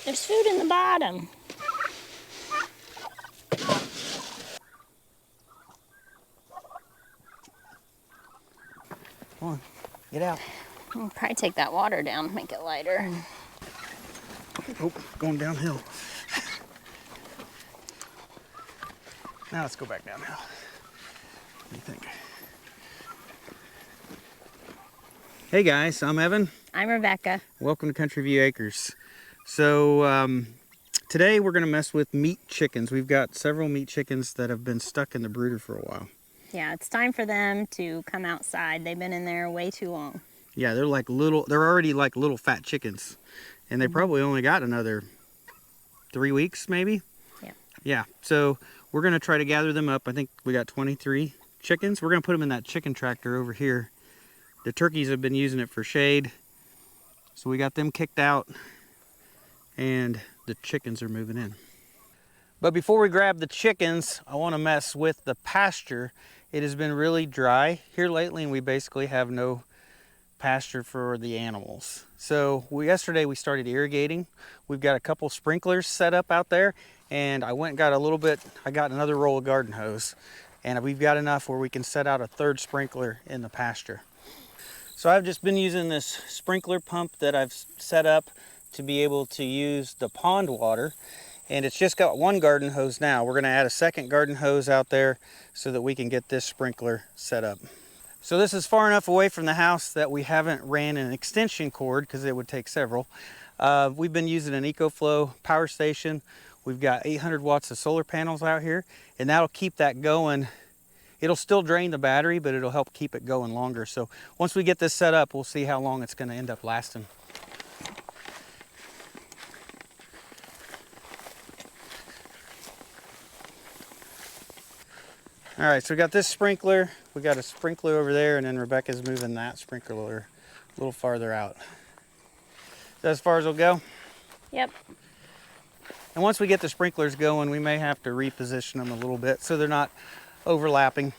There's food in the bottom. Come on, get out. I'll probably take that water down, make it lighter. Oh, going downhill. Now let's go back downhill. What do you think? Hey guys, I'm Evan. I'm Rebecca. Welcome to Country View Acres. So today we're going to mess with meat chickens. We've got several meat chickens that have been stuck in the brooder for a while. Yeah, it's time for them to come outside. They've been in there way too long. Yeah, they're already like little fat chickens. And they probably only got another 3 weeks maybe. Yeah. Yeah, so we're going to try to gather them up. I think we got 23 chickens. We're going to put them in that chicken tractor over here. The turkeys have been using it for shade. So we got them kicked out and the chickens are moving in. But before we grab the chickens, I want to mess with the pasture. It has been really dry here lately and we basically have no pasture for the animals. So yesterday we started irrigating. We've got a couple sprinklers set up out there and I went and got I got another roll of garden hose and we've got enough where we can set out a third sprinkler in the pasture. So I've just been using this sprinkler pump that I've set up to be able to use the pond water. And it's just got one garden hose now. We're going to add a second garden hose out there so that we can get this sprinkler set up. So this is far enough away from the house that we haven't ran an extension cord because it would take several. We've been using an EcoFlow power station. We've got 800 watts of solar panels out here and that'll keep that going. It'll still drain the battery, but it'll help keep it going longer. So once we get this set up, we'll see how long it's going to end up lasting. All right, so we got this sprinkler. We got a sprinkler over there, and then Rebecca's moving that sprinkler a little farther out. Is that as far as it'll go? Yep. And once we get the sprinklers going, we may have to reposition them a little bit so they're not overlapping.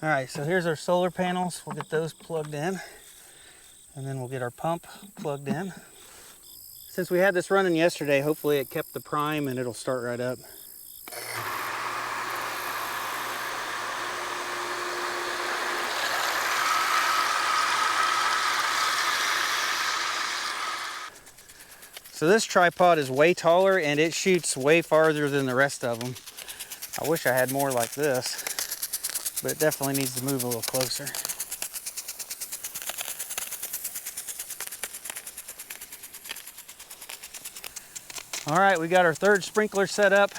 All right, so here's our solar panels. We'll get those plugged in, and then we'll get our pump plugged in. Since we had this running yesterday, hopefully it kept the prime and it'll start right up. So this tripod is way taller and it shoots way farther than the rest of them. I wish I had more like this, but it definitely needs to move a little closer. All right, we got our third sprinkler set up.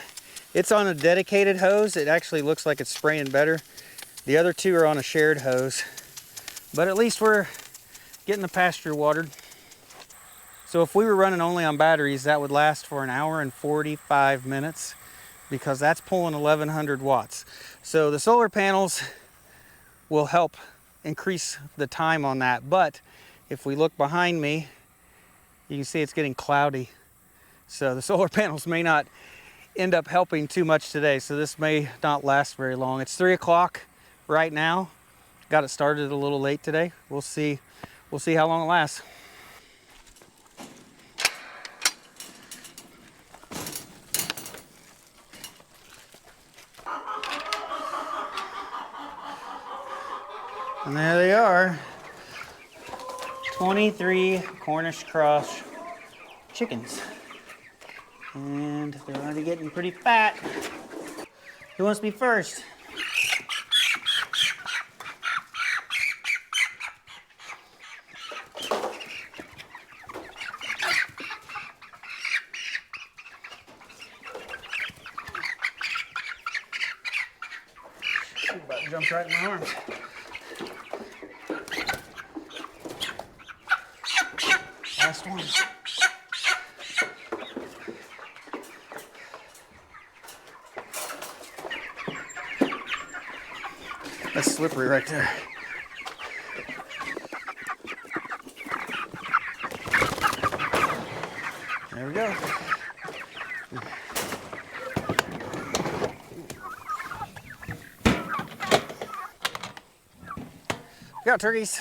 It's on a dedicated hose. It actually looks like it's spraying better. The other two are on a shared hose, but at least we're getting the pasture watered. So if we were running only on batteries, that would last for 1 hour and 45 minutes because that's pulling 1100 watts. So the solar panels will help increase the time on that. But if we look behind me, you can see it's getting cloudy. So the solar panels may not end up helping too much today. So this may not last very long. It's 3 o'clock right now. Got it started a little late today. We'll see how long it lasts. And there they are, 23 Cornish cross chickens. And they're already getting pretty fat. Who wants to be first? She about jumped right in my arms. Last one. That's slippery right there. There we go. We got turkeys.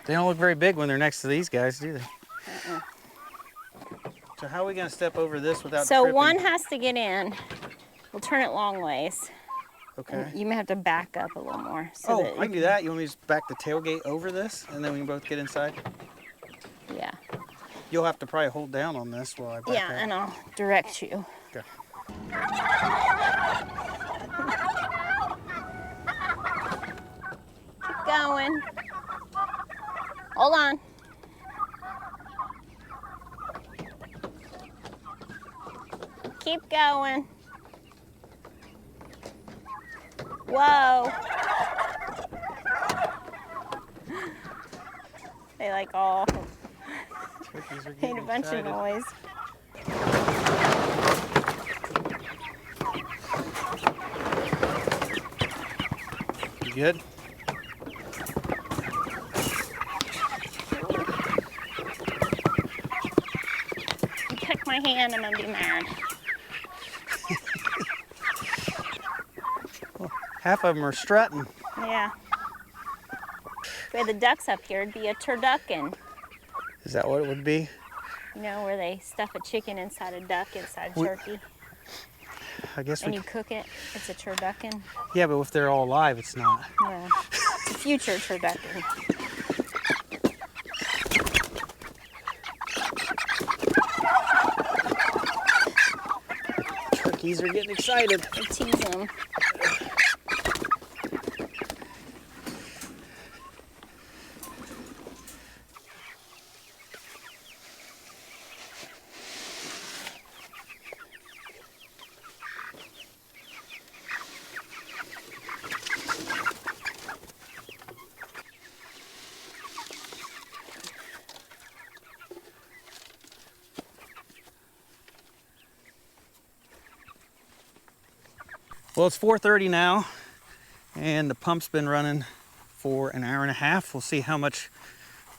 They don't look very big when they're next to these guys, do they? So how are we gonna step over this without tripping? One has to get in. We'll turn it long ways. Okay. And you may have to back up a little more. So I can do that. You want me to just back the tailgate over this, and then we can both get inside? Yeah. You'll have to probably hold down on this while I back up. And I'll direct you. Okay. Keep going. Hold on. Keep going. Whoa. They like all made a bunch of noise. You good? You pick my hand, I'm gonna be mad. Well, half of them are strutting. Yeah. If we had the ducks up here, it'd be a turducken. Is that what it would be? You know, where they stuff a chicken inside a duck, inside a turkey. I guess and you cook it, it's a turducken. Yeah, but if they're all alive, it's not. Well, it's a future turducken. Turkeys are getting excited. I tease them. Well, it's 4:30 now, and the pump's been running for an hour and a half. We'll see how much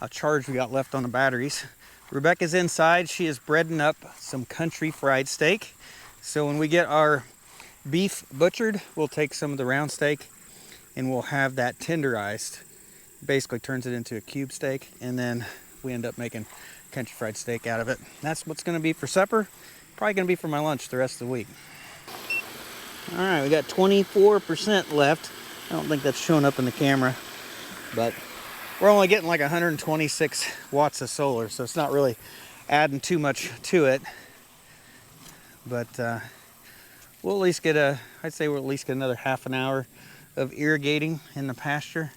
charge we got left on the batteries. Rebecca's inside. She is breading up some country fried steak. So when we get our beef butchered, we'll take some of the round steak and we'll have that tenderized. Basically turns it into a cube steak, and then we end up making country fried steak out of it. That's what's going to be for supper. Probably going to be for my lunch the rest of the week. All right, we got 24% left. I don't think that's showing up in the camera, but we're only getting like 126 watts of solar, so it's not really adding too much to it. But we'll at least get I'd say we'll at least get another half an hour of irrigating in the pasture,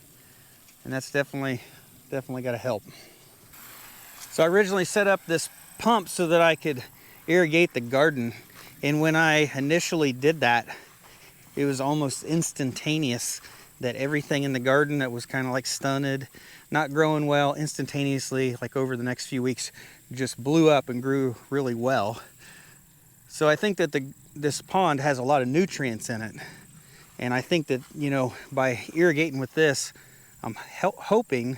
and that's definitely got to help. So I originally set up this pump so that I could irrigate the garden. And when I initially did that, it was almost instantaneous that everything in the garden that was kind of like stunted, not growing well, instantaneously, like over the next few weeks, just blew up and grew really well. So I think that this pond has a lot of nutrients in it. And I think that, you know, by irrigating with this, I'm hoping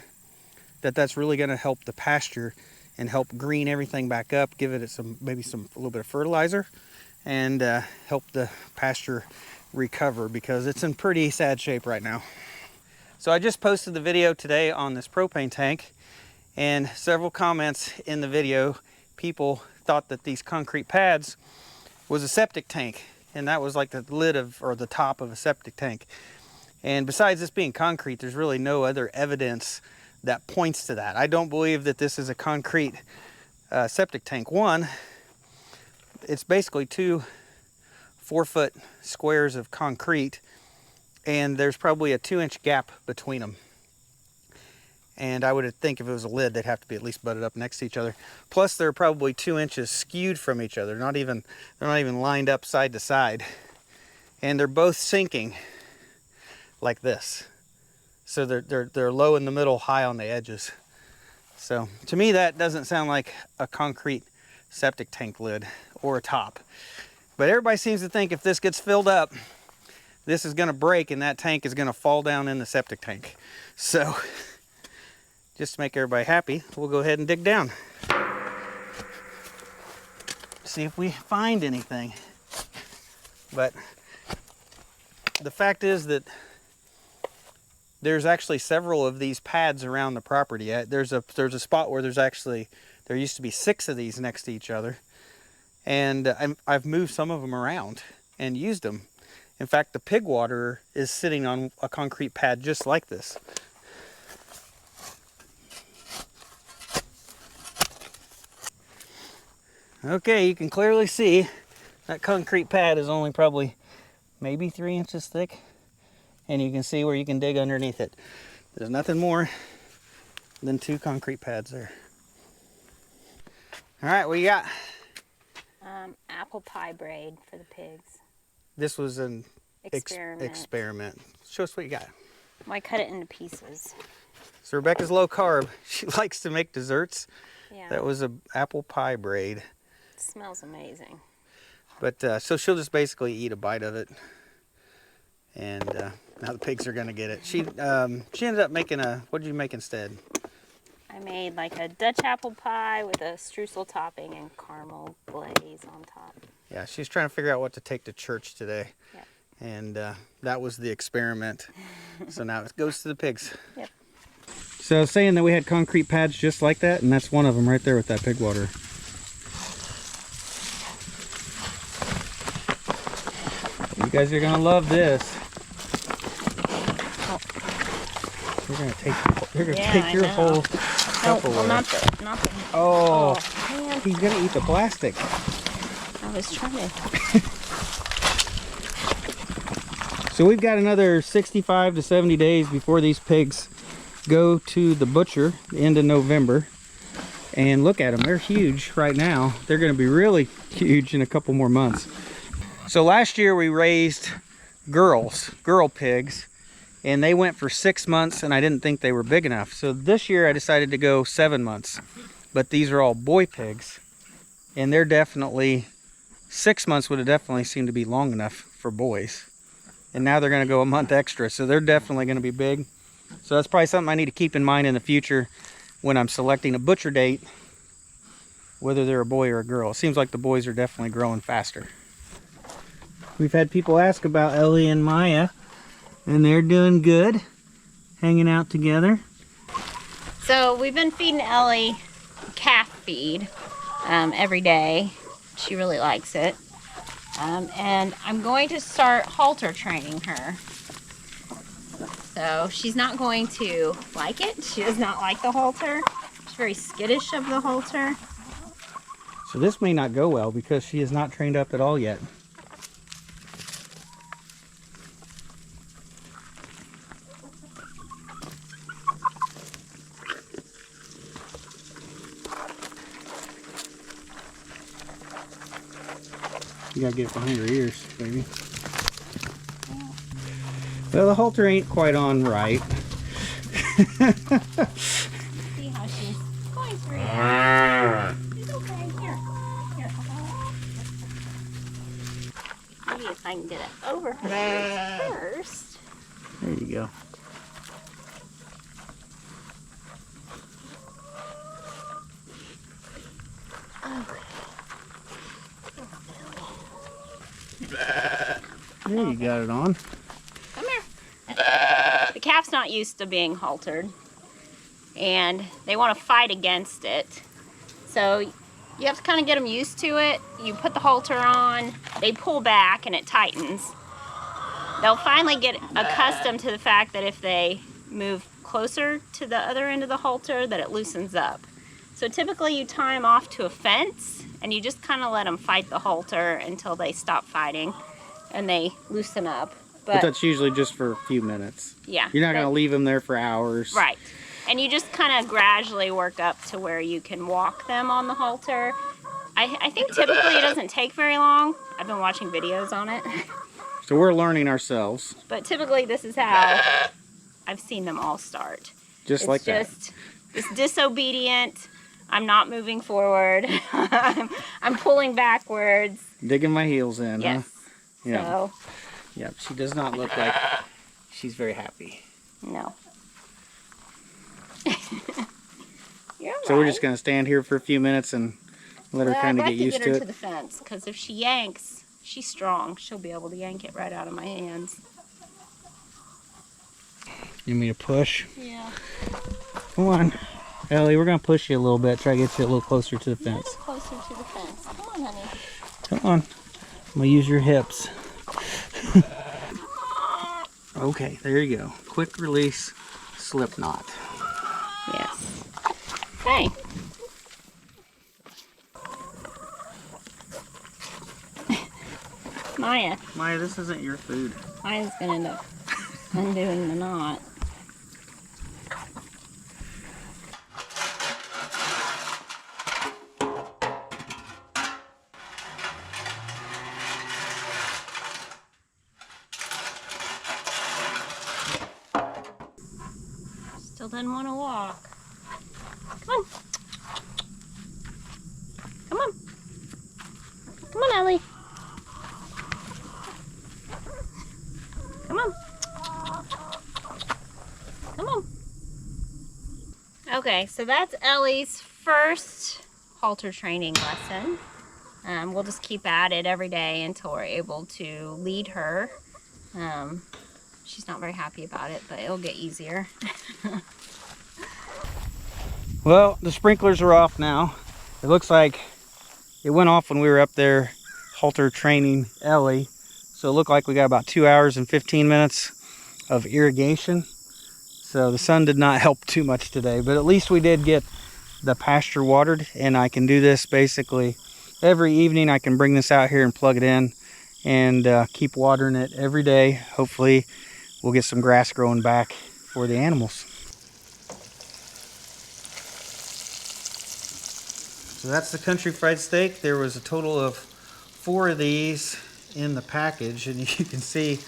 that that's really going to help the pasture and help green everything back up, give it a little bit of fertilizer, and help the pasture recover, because it's in pretty sad shape right now. So I just posted the video today on this propane tank, and several comments in the video, people thought that these concrete pads was a septic tank, and that was like the lid of, or the top of a septic tank. And besides this being concrete, there's really no other evidence that points to that. I don't believe that this is a concrete septic tank. One, it's basically two 4-foot squares of concrete, and there's probably a 2-inch gap between them. And I would think if it was a lid, they'd have to be at least butted up next to each other. Plus, they're probably 2 inches skewed from each other. They're not even lined up side to side. And they're both sinking like this. So they're low in the middle, high on the edges. So to me, that doesn't sound like a concrete septic tank lid or a top. But everybody seems to think if this gets filled up, this is going to break and that tank is going to fall down in the septic tank. So just to make everybody happy, we'll go ahead and dig down. See if we find anything. But the fact is that there's actually several of these pads around the property. There's a spot where there used to be 6 of these next to each other. And I've moved some of them around and used them. In fact, the pig waterer is sitting on a concrete pad just like this. Okay, you can clearly see that concrete pad is only probably maybe 3 inches thick. And you can see where you can dig underneath it. There's nothing more than 2 concrete pads there. All right, what you got? Apple pie braid for the pigs. This was an Experiment. experiment. Show us what you got. Well, I cut it into pieces. So Rebecca's low carb. She likes to make desserts. Yeah. That was an apple pie braid. It smells amazing. But so she'll just basically eat a bite of it. And now the pigs are gonna get it. She ended up making what did you make instead? I made like a Dutch apple pie with a streusel topping and caramel glaze on top. Yeah, she's trying to figure out what to take to church today. Yep. And that was the experiment. So now it goes to the pigs. Yep. So I was saying that we had concrete pads just like that, and that's one of them right there with that pig water. You guys are gonna love this. You're gonna take your whole Tupperware. Well, not the. Oh, man. he's gonna eat the plastic. I was trying to. So we've got another 65 to 70 days before these pigs go to the butcher, the end of November. And look at them, they're huge right now. They're gonna be really huge in a couple more months. So last year we raised girl pigs, and they went for 6 months, and I didn't think they were big enough. So this year I decided to go 7 months. But these are all boy pigs, and they're definitely, 6 months would have definitely seemed to be long enough for boys. And now they're gonna go a month extra, so they're definitely gonna be big. So that's probably something I need to keep in mind in the future when I'm selecting a butcher date, whether they're a boy or a girl. It seems like the boys are definitely growing faster. We've had people ask about Ellie and Maya, and they're doing good, hanging out together. So we've been feeding Ellie calf feed every day. She really likes it. And I'm going to start halter training her. So she's not going to like it. She does not like the halter. She's very skittish of the halter. So this may not go well because she is not trained up at all yet. You gotta get it behind her ears, baby. Well, the halter ain't quite on right. See how she's going through it. She's okay. Here. Maybe if I can get it over her ears first. There you go. There you got it on. Come here. The calf's not used to being haltered, and they want to fight against it. So you have to kind of get them used to it. You put the halter on, they pull back, and it tightens. They'll finally get accustomed to the fact that if they move closer to the other end of the halter, that it loosens up. So typically you tie them off to a fence, and you just kind of let them fight the halter until they stop fighting and they loosen up. But that's usually just for a few minutes. Yeah. You're not going to leave them there for hours. Right. And you just kind of gradually work up to where you can walk them on the halter. I think typically it doesn't take very long. I've been watching videos on it. So we're learning ourselves. But typically this is how I've seen them all start. Just like that. It's disobedient. I'm not moving forward. I'm pulling backwards. Digging my heels in, yes. huh? Yeah. So, Yep, she does not look like she's very happy. no. You're all So we're right. just going to stand here for a few minutes and let her kind of get used to her it. to the fence, because if she yanks, she's strong. She'll be able to yank it right out of my hands. You want me to push? Yeah. Come on, Ellie, we're gonna push you a little bit, try to get you a little closer to the fence. Closer to the fence. Come on, honey. Come on. I'm gonna use your hips. Okay, there you go. Quick release slip knot. Yes. Okay. Maya. Maya, this isn't your food. Maya's gonna end up undoing the knot. Still doesn't want to walk. Come on. Come on. Come on, Ellie. Come on. Come on. Okay, so that's Ellie's first halter training lesson. We'll just keep at it every day until we're able to lead her. She's not very happy about it, but it'll get easier. Well, the sprinklers are off now. It looks like it went off when we were up there halter training Ellie. So it looked like we got about 2 hours and 15 minutes of irrigation. So the sun did not help too much today, but at least we did get the pasture watered, and I can do this basically every evening. I can bring this out here and plug it in and keep watering it every day. Hopefully we'll get some grass growing back for the animals. So that's the country fried steak. There was a total of 4 of these in the package, and you can see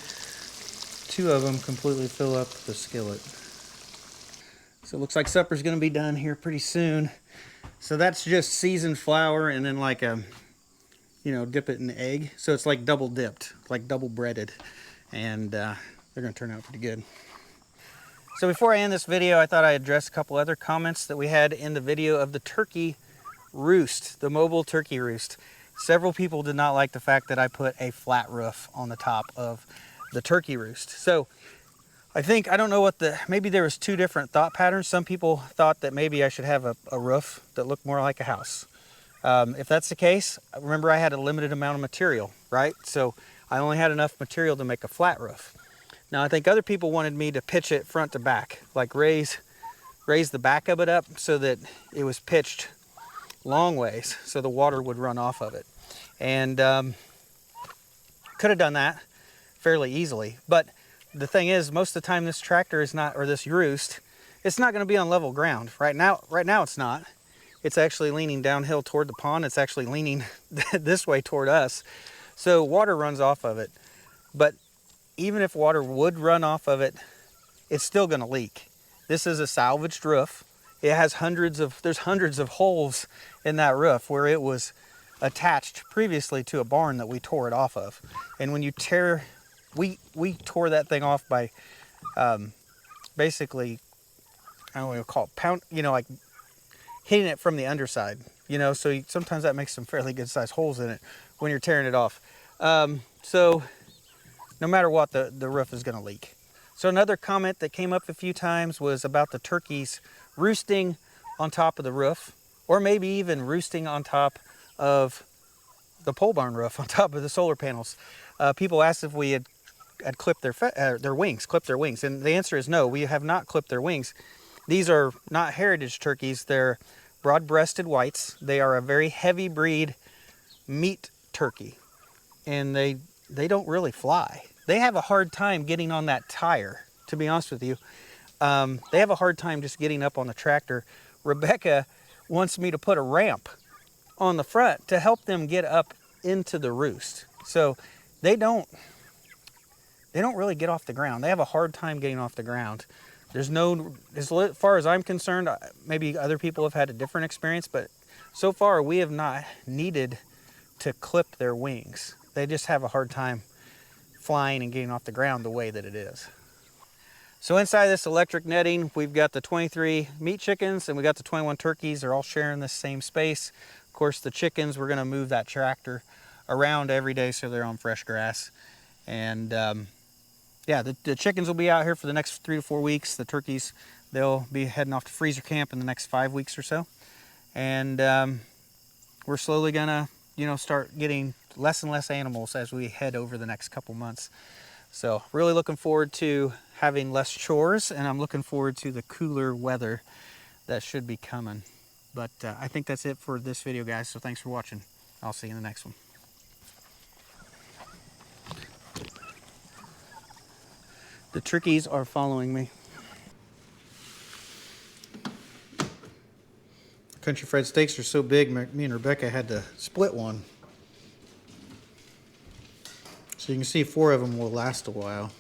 2 of them completely fill up the skillet. So it looks like supper's gonna be done here pretty soon. So that's just seasoned flour and then like a, you know, dip it in egg. So it's like double dipped, like double breaded, and they're gonna turn out pretty good. So before I end this video, I thought I'd address a couple other comments that we had in the video of the turkey roost, the mobile turkey roost. Several people did not like the fact that I put a flat roof on the top of the turkey roost. So I think, I don't know what maybe there was 2 different thought patterns. Some people thought that maybe I should have a roof that looked more like a house. If that's the case, remember I had a limited amount of material, right? So I only had enough material to make a flat roof. Now I think other people wanted me to pitch it front to back, like raise the back of it up so that it was pitched long ways so the water would run off of it. And could have done that fairly easily, but the thing is, most of the time this tractor is not, or this roost, it's not going to be on level ground. Right now it's not. It's actually leaning downhill toward the pond. It's actually leaning this way toward us. So water runs off of it. But even if water would run off of it, it's still going to leak. This is a salvaged roof. It has there's hundreds of holes in that roof where it was attached previously to a barn that we tore it off of. And when you we tore that thing off by basically, I don't know what you call it, pound, you know, like hitting it from the underside, you know, so sometimes that makes some fairly good sized holes in it when you're tearing it off. So no matter what, the roof is going to leak. So another comment that came up a few times was about the turkeys roosting on top of the roof, or maybe even roosting on top of the pole barn roof, on top of the solar panels. People asked if we had clipped their wings, and the answer is no, we have not clipped their wings. These are not heritage turkeys, they're broad-breasted whites. They are a very heavy breed meat turkey, and they don't really fly. They have a hard time getting on that tire, to be honest with you. They have a hard time just getting up on the tractor. Rebecca wants me to put a ramp on the front to help them get up into the roost. So they don't really get off the ground. They have a hard time getting off the ground. There's no, as far as I'm concerned, maybe other people have had a different experience, but so far we have not needed to clip their wings. They just have a hard time flying and getting off the ground the way that it is. So inside this electric netting, we've got the 23 meat chickens and we got the 21 turkeys. They're all sharing the same space. Of course, the chickens, we're gonna move that tractor around every day so they're on fresh grass. And yeah, the chickens will be out here for the next 3 to 4 weeks. The turkeys, they'll be heading off to freezer camp in the next 5 weeks or so. And we're slowly gonna, start getting less and less animals as we head over the next couple months. So really looking forward to having less chores, and I'm looking forward to the cooler weather that should be coming. But I think that's it for this video, guys. So thanks for watching. I'll see you in the next one. The turkeys are following me. Country fried steaks are so big, me and Rebecca had to split one. So you can see 4 of them will last a while.